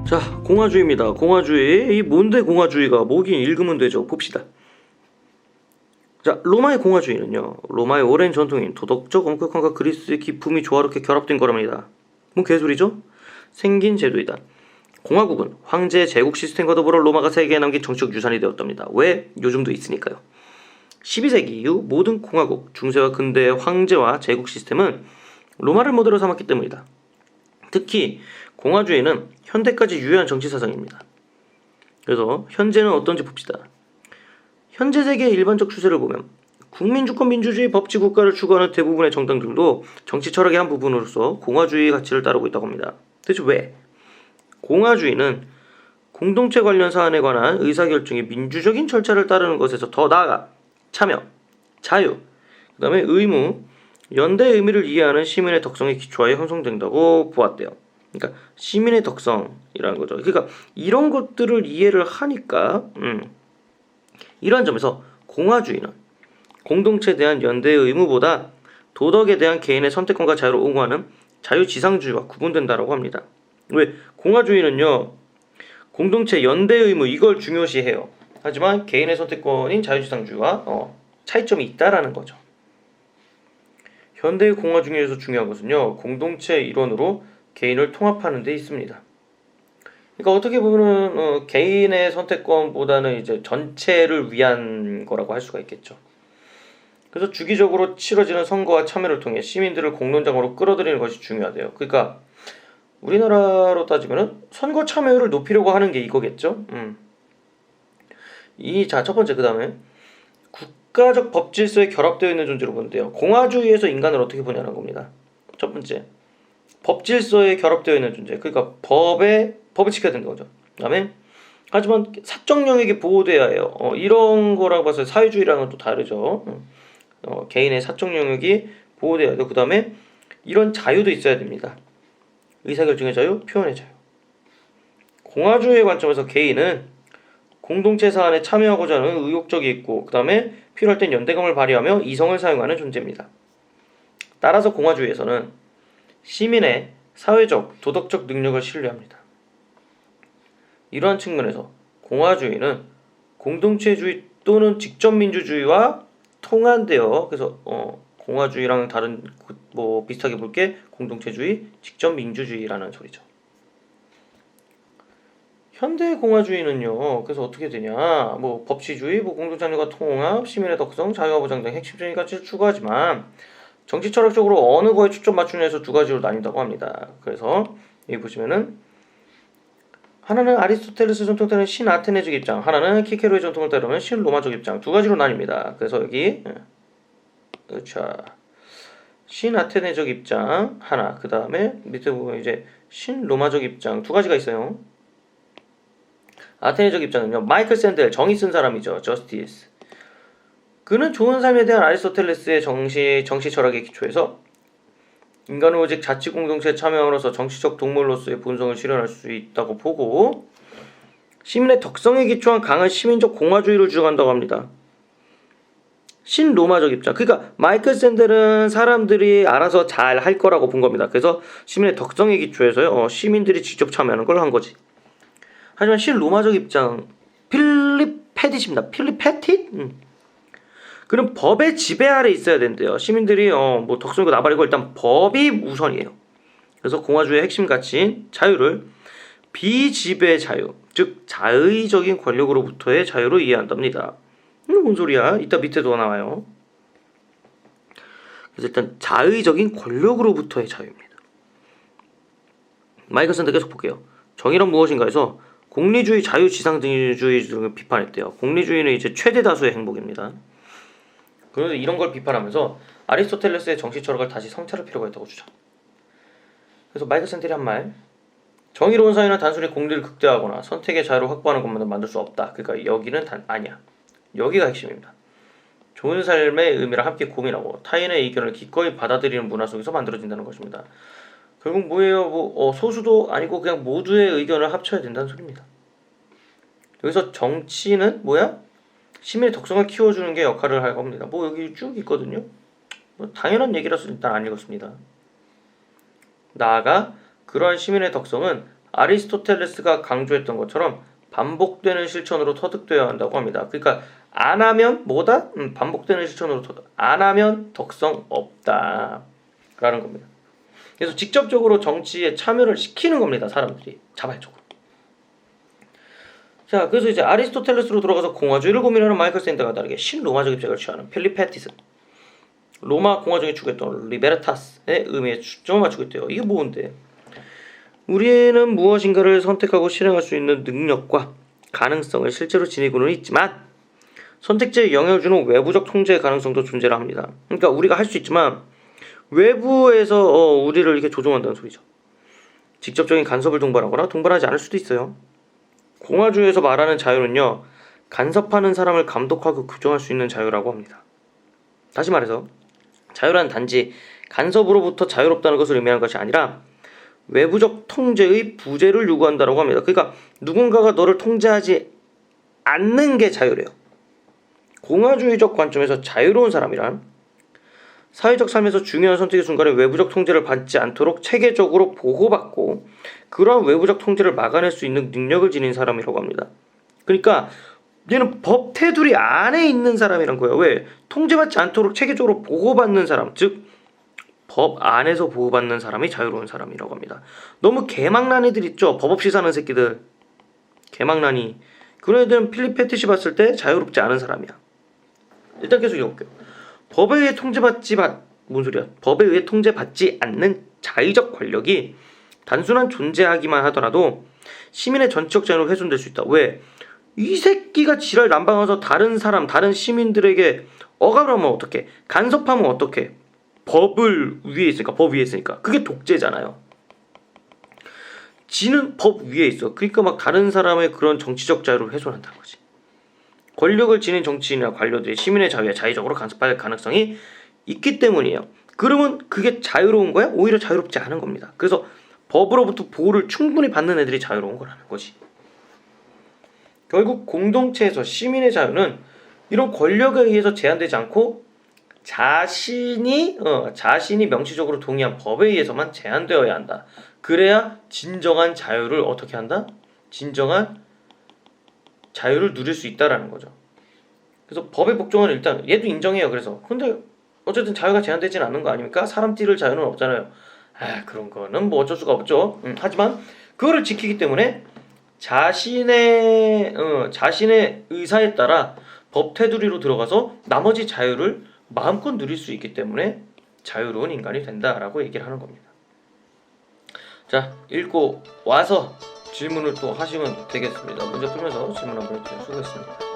자, 공화주의입니다. 공화주의. 이 뭔데 공화주의가 뭐긴 읽으면 되죠. 봅시다. 자, 로마의 공화주의는요, 로마의 오랜 전통인 도덕적 엄격함과 그리스의 기품이 조화롭게 결합된 거랍니다. 뭔 개소리죠? 생긴 제도이다. 공화국은 황제 제국 시스템과 더불어 로마가 세계에 남긴 정치적 유산이 되었답니다. 왜? 요즘도 있으니까요. 12세기 이후 모든 공화국, 중세와 근대의 황제와 제국 시스템은 로마를 모델로 삼았기 때문이다. 특히 공화주의는 현대까지 유효한 정치 사상입니다. 그래서 현재는 어떤지 봅시다. 현재 세계의 일반적 추세를 보면 국민주권 민주주의 법치 국가를 추구하는 대부분의 정당들도 정치 철학의 한 부분으로서 공화주의 가치를 따르고 있다고 합니다. 대체 왜? 공화주의는 공동체 관련 사안에 관한 의사결정이 민주적인 절차를 따르는 것에서 더 나아가 참여, 자유, 그 다음에 의무, 연대의 의미를 이해하는 시민의 덕성의 기초하에 형성된다고 보았대요. 그러니까 시민의 덕성이라는 거죠. 그러니까 이런 것들을 이해를 하니까 이러한 점에서 공화주의는 공동체에 대한 연대의 의무보다 도덕에 대한 개인의 선택권과 자유를 옹호하는 자유지상주의와 구분된다고 합니다. 왜? 공화주의는요, 공동체 연대의 의무 이걸 중요시해요. 하지만 개인의 선택권인 자유지상주의와 차이점이 있다라는 거죠. 현대의 공화 중에서 중요한 것은요, 공동체 일원으로 개인을 통합하는 데 있습니다. 그러니까 어떻게 보면은 개인의 선택권보다는 이제 전체를 위한 거라고 할 수가 있겠죠. 그래서 주기적으로 치러지는 선거와 참여를 통해 시민들을 공론장으로 끌어들이는 것이 중요하대요. 그러니까 우리나라로 따지면은 선거 참여율을 높이려고 하는 게 이거겠죠. 첫 번째, 그 다음에 국가적 법 질서에 결합되어 있는 존재로 본대요. 공화주의에서 인간을 어떻게 보냐는 겁니다. 첫 번째, 법 질서에 결합되어 있는 존재. 그러니까 법을 지켜야 된다는 거죠. 그 다음에 하지만 사적 영역이 보호돼야 해요. 이런 거라고 봐서 사회주의랑은 또 다르죠. 개인의 사적 영역이 보호돼야 돼요. 그 다음에 이런 자유도 있어야 됩니다. 의사결정의 자유, 표현의 자유. 공화주의의 관점에서 개인은 공동체 사안에 참여하고자 하는 의욕적이 있고, 그 다음에 필요할 땐 연대감을 발휘하며 이성을 사용하는 존재입니다. 따라서 공화주의에서는 시민의 사회적, 도덕적 능력을 신뢰합니다. 이러한 측면에서 공화주의는 공동체주의 또는 직접민주주의와 통한대요. 그래서 공화주의랑 다른 비슷하게 볼게 공동체주의, 직접민주주의라는 소리죠. 현대 공화주의는요, 그래서 어떻게 되냐, 법치주의, 공동체과 통합, 시민의 덕성, 자유와 보장 등 핵심적인 가치를 추구하지만 정치 철학적으로 어느 거에 초점 맞추냐에서 두 가지로 나뉜다고 합니다. 그래서 여기 보시면은 하나는 아리스토텔레스 전통 따르는 신아테네적 입장, 하나는 키케로의 전통을 따르면 신로마적 입장, 두 가지로 나뉩니다. 그래서 여기 신아테네적 입장 하나, 그 다음에 밑에 보면 이제 신로마적 입장 두 가지가 있어요. 아테네적 입장은요, 마이클 샌델, 정의 쓴 사람이죠. 저스티스. 그는 좋은 삶에 대한 아리스토텔레스의 정치 철학의 기초에서 인간은 오직 자치 공동체에 참여함으로써 정치적 동물로서의 본성을 실현할 수 있다고 보고, 시민의 덕성에 기초한 강한 시민적 공화주의를 주장한다고 합니다. 신로마적 입장. 그러니까 마이클 샌델은 사람들이 알아서 잘 할 거라고 본 겁니다. 그래서 시민의 덕성에 기초해서요, 시민들이 직접 참여하는 걸 한 거지. 하지만 신로마적 입장, 필립 패딧입니다. 필립 패딧? 그럼 법의 지배 아래 있어야 된대요. 시민들이 덕성이고 나발이고 일단 법이 우선이에요. 그래서 공화주의의 핵심 가치인 자유를 비지배 자유, 즉 자의적인 권력으로부터의 자유로 이해한답니다. 뭔 소리야? 이따 밑에 더 나와요. 그래서 일단 자의적인 권력으로부터의 자유입니다. 마이클 샌델 계속 볼게요. 정의란 무엇인가 해서 공리주의, 자유지상주의 등을 비판했대요. 공리주의는 이제 최대 다수의 행복입니다. 그래서 이런 걸 비판하면서 아리스토텔레스의 정치 철학을 다시 성찰할 필요가 있다고 주장. 그래서 마이클 샌델이 한 말, 정의로운 사회는 단순히 공리를 극대화하거나 선택의 자유를 확보하는 것만으로 만들 수 없다. 그러니까 여기는 아니야. 여기가 핵심입니다. 좋은 삶의 의미를 함께 고민하고 타인의 의견을 기꺼이 받아들이는 문화 속에서 만들어진다는 것입니다. 결국 뭐예요? 소수도 아니고 그냥 모두의 의견을 합쳐야 된다는 소리입니다. 여기서 정치는 뭐야? 시민의 덕성을 키워주는 게 역할을 할 겁니다. 여기 쭉 있거든요. 당연한 얘기라서 일단 안 읽었습니다. 나아가 그러한 시민의 덕성은 아리스토텔레스가 강조했던 것처럼 반복되는 실천으로 터득되어야 한다고 합니다. 그러니까 안 하면 뭐다? 반복되는 실천으로 터득. 안 하면 덕성 없다 라는 겁니다. 그래서 직접적으로 정치에 참여를 시키는 겁니다. 사람들이 자발적으로. 자, 그래서 이제 아리스토텔레스로 들어가서 공화주의를 고민하는 마이클 샌더가 다르게 신로마적 입장을 취하는 필리페티스, 로마 공화정이 추구했던 리베르타스의 의미에 초점을 맞추고 있대요. 이게 뭔데? 우리는 무엇인가를 선택하고 실행할 수 있는 능력과 가능성을 실제로 지니고는 있지만 선택지에 영향을 주는 외부적 통제의 가능성도 존재를 합니다. 그러니까 우리가 할 수 있지만 외부에서 우리를 이렇게 조종한다는 소리죠. 직접적인 간섭을 동반하거나 동반하지 않을 수도 있어요. 공화주의에서 말하는 자유는요, 간섭하는 사람을 감독하고 규정할 수 있는 자유라고 합니다. 다시 말해서 자유란 단지 간섭으로부터 자유롭다는 것을 의미하는 것이 아니라 외부적 통제의 부재를 요구한다고 합니다. 그러니까 누군가가 너를 통제하지 않는 게 자유래요. 공화주의적 관점에서 자유로운 사람이란 사회적 삶에서 중요한 선택의 순간에 외부적 통제를 받지 않도록 체계적으로 보호받고 그러한 외부적 통제를 막아낼 수 있는 능력을 지닌 사람이라고 합니다. 그러니까 얘는 법 테두리 안에 있는 사람이란 거예요. 왜? 통제받지 않도록 체계적으로 보호받는 사람, 즉 법 안에서 보호받는 사람이 자유로운 사람이라고 합니다. 너무 개망난 애들 있죠? 법 없이 사는 새끼들. 개망난이. 그런 애들은 필립 패티시 봤을 때 자유롭지 않은 사람이야. 일단 계속 읽어볼게요. 법에 의해 통제받지 않는 자의적 권력이 단순한 존재하기만 하더라도 시민의 전체적 자유는 훼손될 수 있다. 왜? 이 새끼가 지랄 난방해서 다른 사람, 다른 시민들에게 억압을 하면 어떡해? 간섭하면 어떡해? 법 위에 있으니까. 그게 독재잖아요. 지는 법 위에 있어. 그러니까 막 다른 사람의 그런 정치적 자유를 훼손한다는 거지. 권력을 지닌 정치인이나 관료들이 시민의 자유에 자의적으로 간섭할 가능성이 있기 때문이에요. 그러면 그게 자유로운 거야? 오히려 자유롭지 않은 겁니다. 그래서 법으로부터 보호를 충분히 받는 애들이 자유로운 거라는 거지. 결국 공동체에서 시민의 자유는 이런 권력에 의해서 제한되지 않고 자신이 명시적으로 동의한 법에 의해서만 제한되어야 한다. 그래야 진정한 자유를 어떻게 한다? 진정한 자유를 누릴 수 있다라는 거죠. 그래서 법의 복종은 일단 얘도 인정해요. 그래서 근데 어쨌든 자유가 제한되지는 않는 거 아닙니까? 사람 뛸 자유는 없잖아요. 그런 거는 뭐 어쩔 수가 없죠. 하지만 그거를 지키기 때문에 자신의 의사에 따라 법 테두리로 들어가서 나머지 자유를 마음껏 누릴 수 있기 때문에 자유로운 인간이 된다라고 얘기를 하는 겁니다. 자, 읽고 와서 질문을 또 하시면 되겠습니다. 문제 풀면서 질문 한번 해주세요. 수고했습니다.